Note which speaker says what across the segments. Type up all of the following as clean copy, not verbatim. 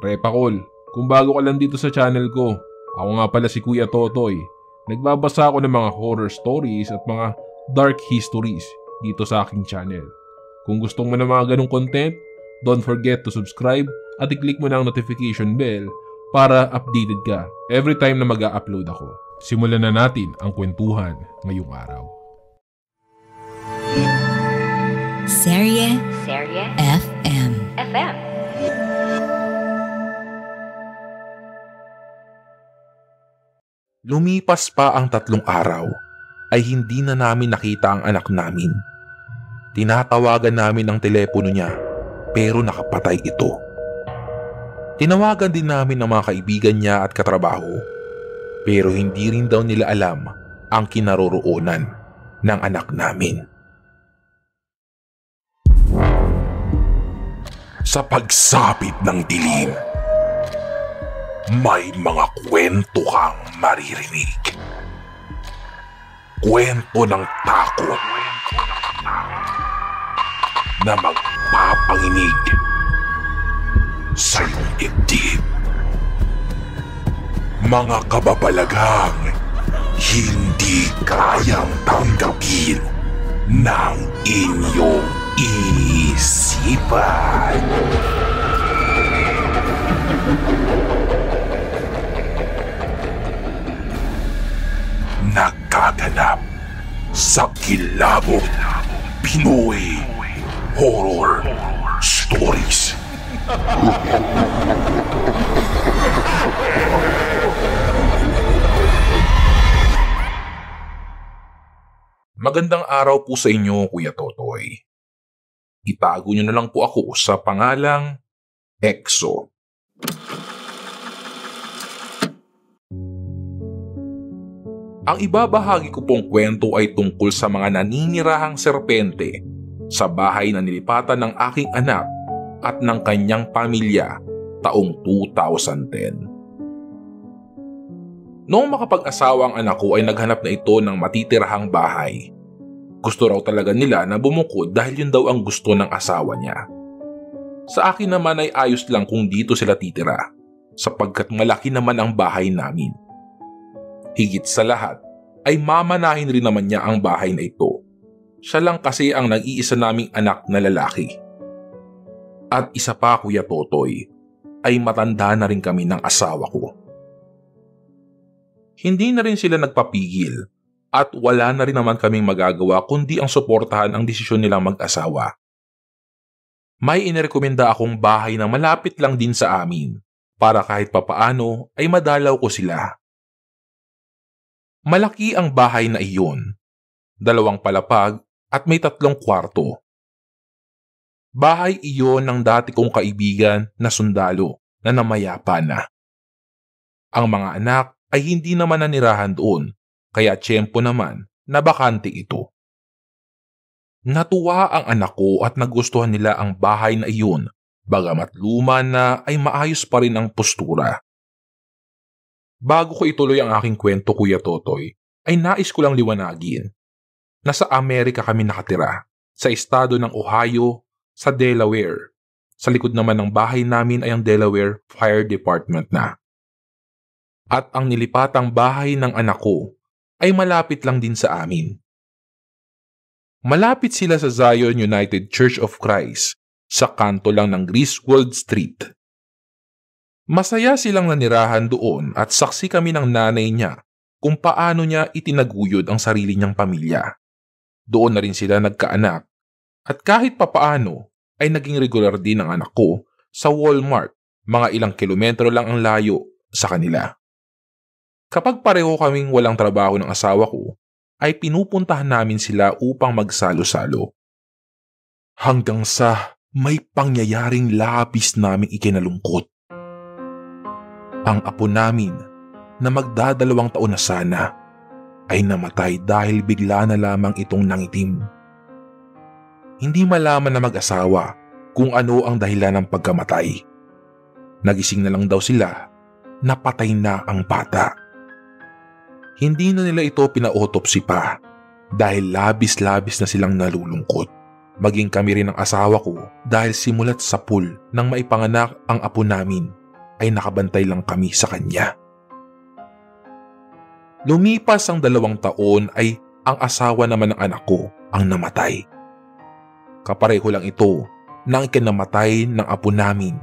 Speaker 1: Repakol, kung bago ka lang dito sa channel ko, ako nga pala si Kuya Totoy. Nagbabasa ako ng mga horror stories at mga dark histories dito sa aking channel. Kung gusto mo ng mga ganong content, don't forget to subscribe at i-click mo na ang notification bell para updated ka every time na mag-a-upload ako. Simulan na natin ang kwentuhan ngayong araw.
Speaker 2: Serye FM.
Speaker 3: Lumipas pa ang 3 araw ay hindi na namin nakita ang anak namin. Tinatawagan namin ang telepono niya pero nakapatay ito. Tinawagan din namin ang mga kaibigan niya at katrabaho pero hindi rin daw nila alam ang kinaroroonan ng anak namin. Sa pagsapit ng dilim, may mga kwento kang maririnig. Kwento ng takot na magpapanginig sa iyong dibdib. Mga kababalaghang hindi kayang tanggapin ng inyong isipan. Nagkaganap sa Kilabog Pinoy Horror Stories. Magandang araw po sa inyo, Kuya Totoy. Itago niyo na lang po ako sa pangalang Exo. Ang ibabahagi ko pong kwento ay tungkol sa mga naninirahang serpente sa bahay na nilipatan ng aking anak at ng kanyang pamilya taong 2010. Noong makapag-asawa ang anak ko ay naghanap na ito ng matitirahang bahay. Gusto raw talaga nila na bumukod dahil yun daw ang gusto ng asawa niya. Sa akin naman ay ayos lang kung dito sila titira sapagkat malaki naman ang bahay namin. Higit sa lahat ay mamanahin rin naman niya ang bahay na ito. Siya lang kasi ang nag-iisa naming anak na lalaki. At isa pa, Kuya Totoy, ay matanda na rin kami ng asawa ko. Hindi na rin sila nagpapigil at wala na rin naman kaming magagawa kundi ang suportahan ang desisyon nilang mag-asawa. May inirekomenda akong bahay na malapit lang din sa amin para kahit papaano ay madalaw ko sila. Malaki ang bahay na iyon, 2 palapag at may 3 kwarto. Bahay iyon ng dati kong kaibigan na sundalo na namayapa na. Ang mga anak ay hindi naman nanirahan doon, kaya tiyempo naman na bakante ito. Natuwa ang anak ko at nagustuhan nila ang bahay na iyon, bagamat luma na ay maayos pa rin ang postura. Bago ko ituloy ang aking kwento, Kuya Totoy, ay nais ko lang liwanagin. Nasa Amerika kami nakatira, sa estado ng Ohio, sa Delaware. Sa likod naman ng bahay namin ay ang Delaware Fire Department na. At ang nilipatang bahay ng anak ko ay malapit lang din sa amin. Malapit sila sa Zion United Church of Christ, sa kanto lang ng Griswold Street. Masaya silang nanirahan doon at saksi kami ng nanay niya kung paano niya itinaguyod ang sarili niyang pamilya. Doon na rin sila nagkaanak at kahit papaano ay naging regular din ang anak ko sa Walmart, mga ilang kilometro lang ang layo sa kanila. Kapag pareho kaming walang trabaho ng asawa ko, ay pinupuntahan namin sila upang magsalo-salo. Hanggang sa may pangyayaring labis naming ikinalungkot. Ang apo namin na magda2 taon na sana ay namatay dahil bigla na lamang itong nangitim. Hindi malaman na mag-asawa kung ano ang dahilan ng pagkamatay. Nagising na lang daw sila na patay na ang bata. Hindi na nila ito pina-autopsy pa dahil labis-labis na silang nalulungkot. Maging kami rin ng asawa ko dahil simulat sa pool nang maipanganak ang apo namin ay nakabantay lang kami sa kanya. Lumipas ang 2 taon ay ang asawa naman ng anak ko ang namatay. Kapareho lang ito ng ikinamatay ng apo namin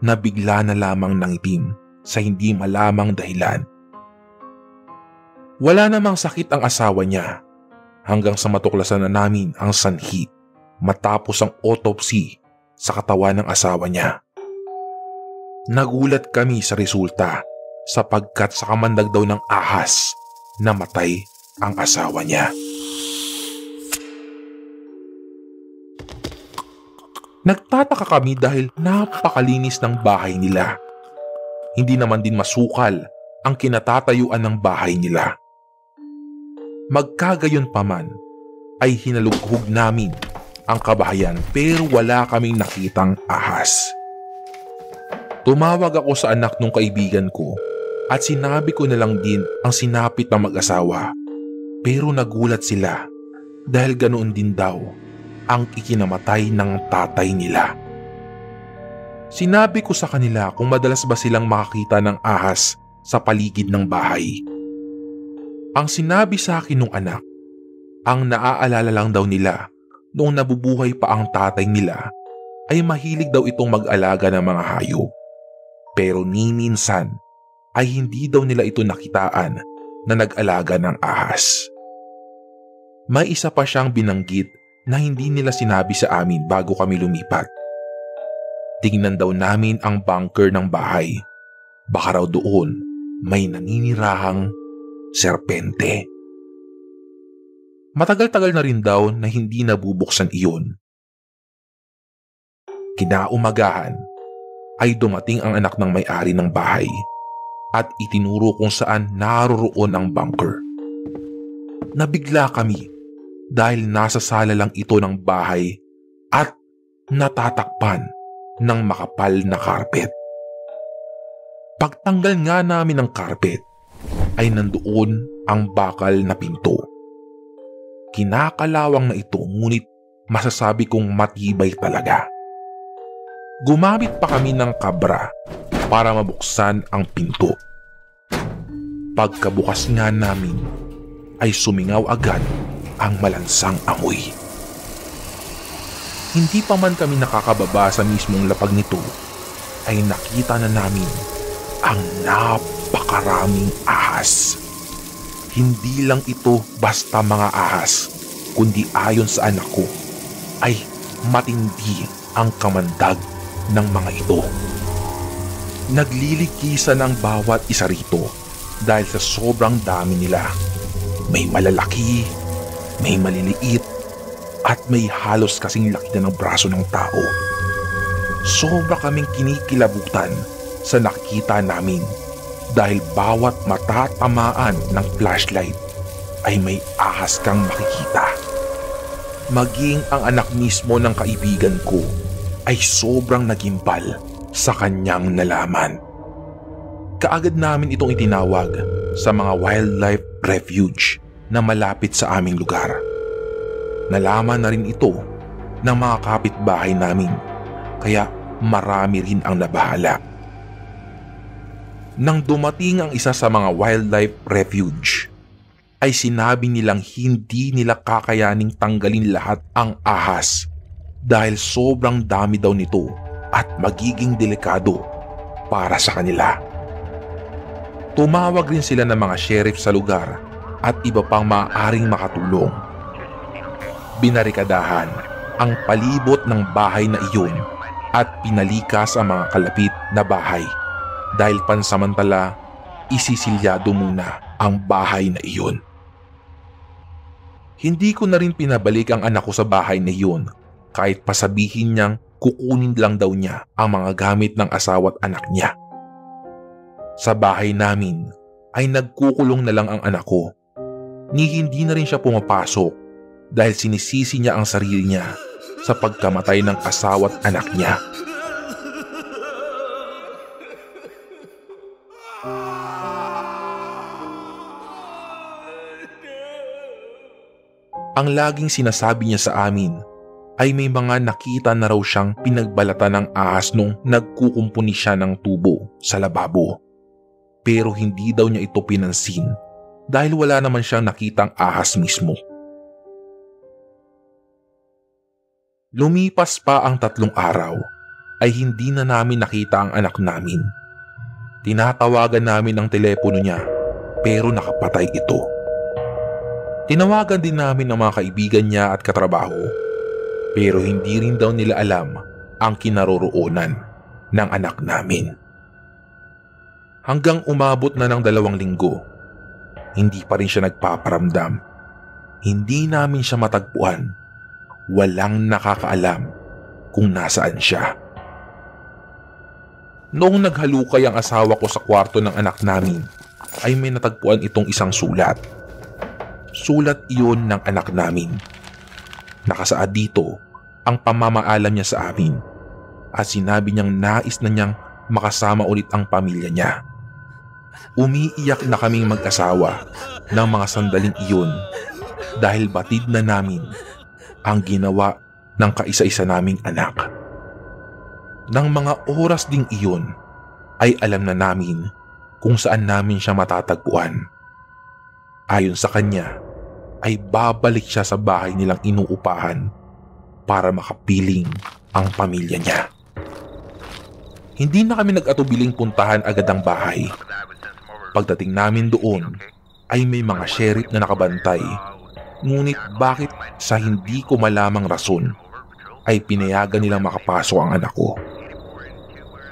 Speaker 3: na bigla na lamang nangitim sa hindi malamang dahilan. Wala namang sakit ang asawa niya hanggang sa matuklasan na namin ang sanhi matapos ang autopsy sa katawan ng asawa niya. Nagulat kami sa resulta sapagkat sa kamandag daw ng ahas namatay ang asawa niya. Nagtataka kami dahil napakalinis ng bahay nila. Hindi naman din masukal ang kinatatayuan ng bahay nila. Magkagayon pa man ay hinalughog namin ang kabahayan pero wala kaming nakitang ahas. Tumawag ako sa anak ng kaibigan ko at sinabi ko na lang din ang sinapit ng mag-asawa. Pero nagulat sila dahil ganoon din daw ang ikinamatay ng tatay nila. Sinabi ko sa kanila kung madalas ba silang makakita ng ahas sa paligid ng bahay. Ang sinabi sa akin ng anak, ang naaalala lang daw nila noong nabubuhay pa ang tatay nila ay mahilig daw itong mag-alaga ng mga hayop. Pero ni minsan ay hindi daw nila ito nakitaan na nag-alaga ng ahas. May isa pa siyang binanggit na hindi nila sinabi sa amin bago kami lumipat. Tingnan daw namin ang bunker ng bahay. Baka raw doon may naninirahang serpente. Matagal-tagal na rin daw na hindi nabubuksan iyon. Kinaumagahan ay dumating ang anak ng may-ari ng bahay at itinuro kung saan naroroon ang bunker. Nabigla kami dahil nasa sala lang ito ng bahay at natatakpan ng makapal na karpet. Pagtanggal nga namin ng karpet ay nandoon ang bakal na pinto. Kinakalawang na ito ngunit masasabi kong matibay talaga. Gumamit pa kami ng kabra para mabuksan ang pinto. Pagkabukas nga namin ay sumingaw agad ang malansang amoy. Hindi pa man kami nakakababa sa mismong lapag nito ay nakita na namin ang napakaraming ahas. Hindi lang ito basta mga ahas, kundi ayon sa anak ko ay matindi ang kamandag ng mga ito. Naglilikisan ang bawat isa rito dahil sa sobrang dami nila. May malalaki, may maliliit, at may halos kasing laki na ng braso ng tao. Sobra kaming kinikilabutan sa nakikita namin dahil bawat matatamaan ng flashlight ay may ahas kang makikita. Maging ang anak mismo ng kaibigan ko ay sobrang nagimbal sa kanyang nalaman. Kaagad namin itong itinawag sa mga wildlife refuge na malapit sa aming lugar. Nalaman na rin ito ng mga kapitbahay namin, kaya marami rin ang nabahala. Nang dumating ang isa sa mga wildlife refuge, ay sinabi nilang hindi nila kakayaning tanggalin lahat ang ahas dahil sobrang dami daw nito at magiging delikado para sa kanila. Tumawag rin sila ng mga sheriff sa lugar at iba pang maaaring makatulong. Binarikadahan ang palibot ng bahay na iyon at pinalikas ang mga kalapit na bahay dahil pansamantala isisilyado muna ang bahay na iyon. Hindi ko na rin pinabalik ang anak ko sa bahay na iyon kahit pasabihin niyang kukunin lang daw niya ang mga gamit ng asawa at anak niya. Sa bahay namin ay nagkukulong na lang ang anak ko. Hindi na rin siya pumapasok dahil sinisisi niya ang sarili niya sa pagkamatay ng asawa at anak niya. Ang laging sinasabi niya sa amin ay may mga nakita na raw siyang pinagbalatan ng ahas nung nagkukumpuni siya ng tubo sa lababo. Pero hindi daw niya ito pinansin dahil wala naman siyang nakitang ahas mismo. Lumipas pa ang 3 araw ay hindi na namin nakita ang anak namin. Tinatawagan namin ang telepono niya pero nakapatay ito. Tinawagan din namin ang mga kaibigan niya at katrabaho pero hindi rin daw nila alam ang kinaroroonan ng anak namin. Hanggang umabot na ng 2 linggo, hindi pa rin siya nagpaparamdam. Hindi namin siya matagpuan. Walang nakakaalam kung nasaan siya. Noong naghalukay ang asawa ko sa kwarto ng anak namin, ay may natagpuan itong isang sulat. Sulat iyon ng anak namin. Nakasaad dito ang pamamaalam niya sa amin at sinabi niyang nais na niyang makasama ulit ang pamilya niya. Umiiyak na kaming mag-asawa ng mga sandaling iyon dahil batid na namin ang ginawa ng kaisa-isa naming anak. Nang mga oras ding iyon ay alam na namin kung saan namin siya matatagpuan. Ayon sa kanya ay babalik siya sa bahay nilang inuupahan para makapiling ang pamilya niya. Hindi na kami nag-atubiling puntahan agad ang bahay. Pagdating namin doon ay may mga sheriff na nakabantay. Ngunit bakit sa hindi ko malamang rason ay pinayagan nilang makapasok ang anak ko?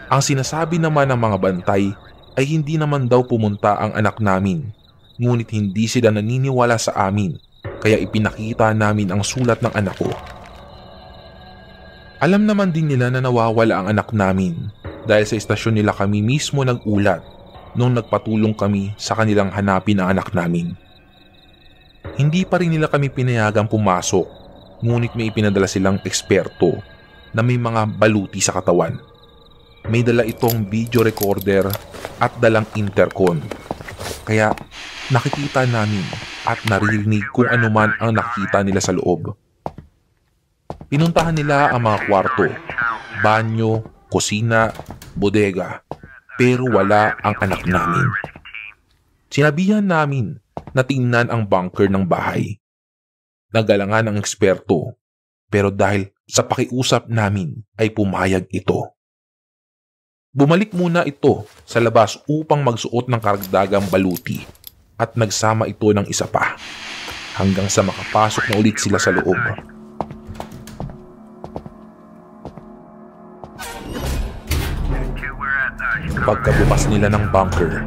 Speaker 3: Ang sinasabi naman ng mga bantay ay hindi naman daw pumunta ang anak namin, ngunit hindi sila naniniwala sa amin kaya ipinakita namin ang sulat ng anak ko. Alam naman din nila na nawawala ang anak namin dahil sa istasyon nila kami mismo nag-ulat nung nagpatulong kami sa kanilang hanapin ang anak namin. Hindi pa rin nila kami pinayagang pumasok, ngunit may ipinadala silang eksperto na may mga baluti sa katawan. May dala itong video recorder at dalang intercom. Kaya nakikita namin at naririnig kung ano man ang nakita nila sa loob. Pinuntahan nila ang mga kwarto, banyo, kusina, bodega, pero wala ang anak namin. Sinabihan namin na tingnan ang bunker ng bahay. Nagalangan ang eksperto, pero dahil sa pakiusap namin ay pumayag ito. Bumalik muna ito sa labas upang magsuot ng karagdagang baluti at nagsama ito ng isa pa hanggang sa makapasok na ulit sila sa loob. Pagkabukas nila ng bunker,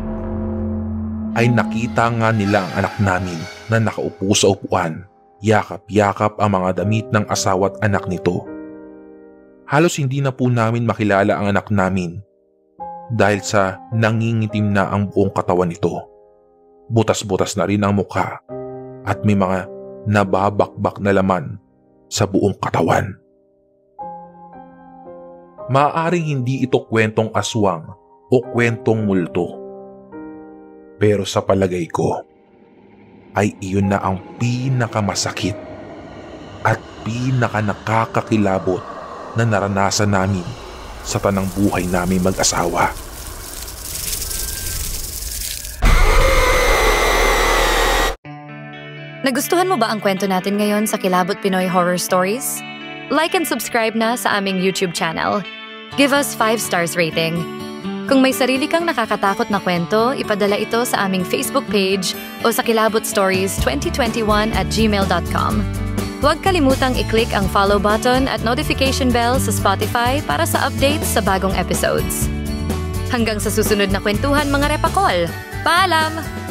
Speaker 3: ay nakita nga nila ang anak namin na nakaupo sa upuan. Yakap-yakap ang mga damit ng asawa at anak nito. Halos hindi na po namin makilala ang anak namin dahil sa nangingitim na ang buong katawan nito. Butas-butas na rin ang mukha at may mga nababakbak na laman sa buong katawan. Maaaring hindi ito kwentong aswang o kwentong multo. Pero sa palagay ko, ay iyon na ang pinakamasakit at pinakanakakakilabot na naranasan namin sa tanang buhay namin mag-asawa.
Speaker 4: Nagustuhan mo ba ang kwento natin ngayon sa Kilabot Pinoy Horror Stories? Like and subscribe na sa aming YouTube channel. Give us 5 stars rating. Kung may sarili kang nakakatakot na kwento, ipadala ito sa aming Facebook page o sa kilabotstories2021@gmail.com. Huwag kalimutang i-click ang follow button at notification bell sa Spotify para sa updates sa bagong episodes. Hanggang sa susunod na kwentuhan mga repakol. Paalam!